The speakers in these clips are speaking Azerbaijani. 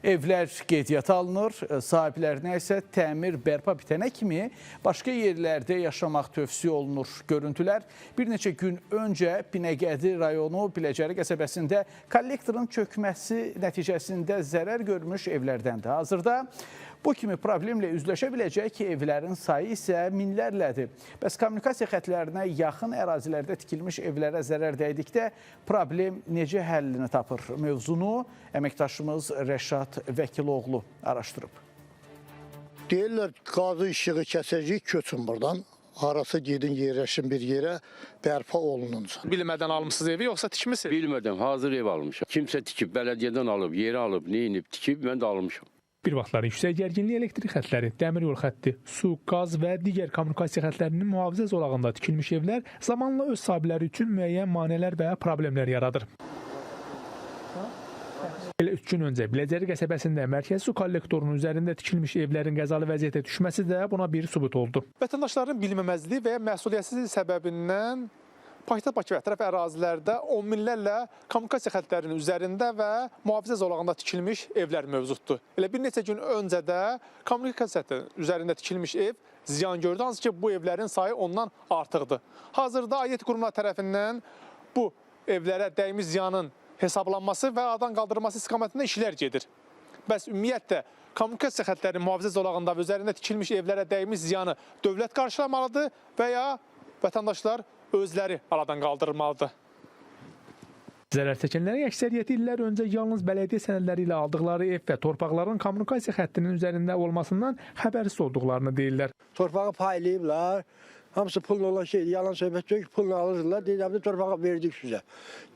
Evlər qeydiyyata alınır, sahiblərinə isə təmir bərpa bitənə kimi başqa yerlərdə yaşamaq tövsiyə olunur. Görüntülər bir neçə gün öncə Binəqədi rayonu Biləcəri qəsəbəsində kollektorun çökməsi nəticəsində zərər görmüş evlərdəndir. Hazırda bu kimi problemlə üzləşə biləcək evlərin sayı isə minlərlədir. Bəs kommunikasiya xətlərinə yaxın ərazilərdə tikilmiş evlərə zərər dəydikdə problem necə həllini tapır? Mövzunu əməkdaşımız Rəşad Vəkiloğlu araşdırıb. Deyirlər, qazı işığı kəsəcək, köçün buradan. Arası gedin yerləşin bir yerə, bərpa olununca. Bilmədən almışsınız evi, yoxsa tikmisiniz? Bilmədən, hazır ev almışam. Kimsə tikib, bələdiyyədən alıb, yeri alıb, neyinib, tikib, mən də almışam. Bir vaxtlar yüksək gərginlik elektrik xətləri, dəmir yol xətti, su, qaz və digər kommunikasiya xətlərinin mühafizə zolağında tikilmiş evlər zamanla öz sahibləri üçün müəyyən maneələr və problemlər yaradır. Elə 3 gün öncə Biləcəri qəsəbəsində mərkəzi su kollektorunun üzərində tikilmiş evlərin qəzalı vəziyyətə düşməsi də buna bir sübut oldu. Vətəndaşların bilməməzliyi və ya məsuliyyətsizlik səbəbindən paytaxt Bakı və ətraf ərazilərdə on minlərlə kommunikasiya xətlərinin üzərində və mühafizə zolağında tikilmiş evlər mövcuddur. Elə bir neçə gün öncə də kommunikasiya xətlərinin üzərində tikilmiş ev ziyan gördü, hansı ki bu evlərin sayı ondan artıqdır. Hazırda aidiyyəti qurumlar tərəfindən bu evlərə dəymiş ziyanın hesablanması və aradan qaldırılması istiqamətində işlər gedir. Bəs ümumiyyətlə kommunikasiya xətlərinin mühafizə zolağında və üzərində tikilmiş evlərə dəymiş ziyanı dövlət qarşılamalıdır və ya vətəndaşlar özləri aradan qaldırılmalıdır. Zərər çəkənlərin əksəriyyəti illər öncə yalnız bələdiyyə sənədləri ilə aldıqları ev və torpaqların kommunikasiya xəttinin üzərində olmasından xəbərsiz olduqlarını deyirlər. Torpağı paylayıblar. Hamısı pulun olan şeydir, yalan söhbət yok, pulunu alırlar, deyirlər, torpağı verdik sizə.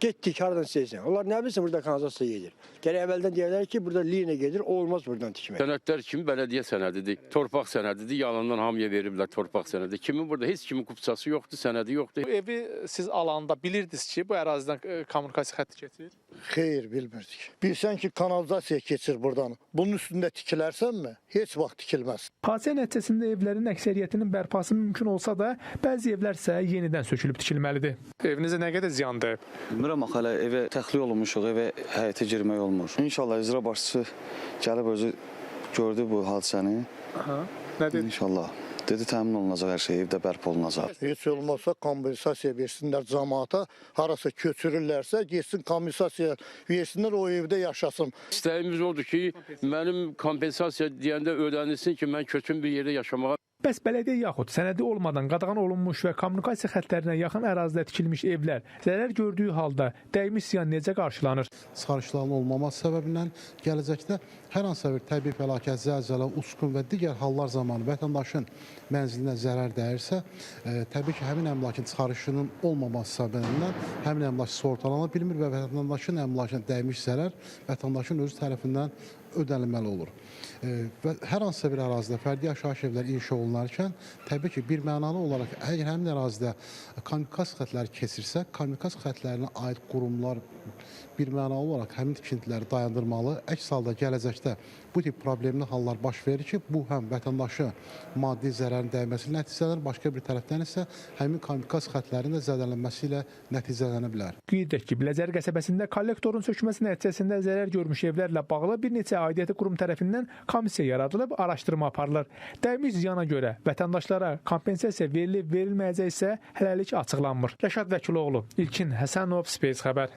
Getdik, haradan istəyirsən. Onlar nə bilsin, burada kanalizasiya gedir. Gərək əvvəldən deyirlər ki, burada liyinə gedir, olmaz buradan tikmək. Sənədlər kimi bələdiyyə sənədidir, torpaq sənədidir, yalandan hamıya veriblər torpaq sənədi. Kimin burada heç kimin kupçası yoxdur, sənədi yoxdur. Bu evi siz alanda bilirdiniz ki, bu ərazidən kommunikasiya xətti keçir? Xeyr, bilmirdik. Bilsən ki, kanalizasiya keçir buradan. Bunun üstündə tikilərsənmi? Heç vaxt tikilməz. Hadisə nəticəsində evlərin əksəriyyətinin bərpası mümkün olsa da, bəzi evlər isə yenidən sökülüb tikilməlidir. Evinizə nə qədər ziyan dəyib? Bilmirəm, axı hələ evə təxliyə olunmuşuq, evə həyətə girmək olmur. İnşallah icra başçısı gəlib özü gördü bu hadisəni. Nə dedi? İnşallah. Dedi, təmin olunacaq hər şey, evdə bərpa olunacaq. Heç olmazsa kompensasiya versinlər cəmaata, harasa köçürürlərsə, getsin kompensasiya versinlər, o evdə yaşasın. İstəyimiz odur ki, mənim kompensasiya deyəndə ödənilsin ki, mən köçün bir yerdə yaşamağa. Bəs bələdiyyə yaxud sənədi olmadan qadağan olunmuş və kommunikasiya xətlərinə yaxın ərazidə tikilmiş evlər zərər gördüyü halda dəymiş ziyan necə qarşılanır? Çıxarışların olmaması səbəbindən gələcəkdə hər hansısa bir təbii fəlakət, zəlzələ, uçqun və digər hallar zamanı vətəndaşın mənzilinə zərər dəyirsə, təbii ki, həmin əmlakın çıxarışının olmaması səbəbindən həmin əmlak sığortalana bilmir və vətəndaşın əmlakına dəymiş zərər vətəndaşın özü tərəfindən ödənilməli olur. Və hər hansısa bir ərazidə fərdi yaşayış evləri inşa olunarkən, təbii ki, bir mənalı olaraq əgər həmin ərazidə kommunikasiya xətləri keçirsə, kommunikasiya xətlərinə aid qurumlar bir mənalı olaraq həmin tikintiləri dayandırmalı. Əks halda gələcəkdə bu tip problemli hallar baş verir ki, bu həm vətəndaşı maddi zərərin dəyməsi nəticələnir, başqa bir tərəfdən isə həmin kommunikasiya xətlərinin də zədələnməsi ilə nəticələnə bilər. Qeyd edək ki, Biləcəri qəsəbəsində kollektorun sökməsi nəticəsində zərər görmüş evlərlə bağlı bir neçə aidiyyəti qurum tərəfindən komissiya yaradılıb, araşdırma aparılır. Dəymiş ziyana görə vətəndaşlara kompensasiya verilib, verilməyəcək isə hələlik açıqlanmır. Rəşad Vəkiloğlu, İlkin Həsənov, Space xəbər.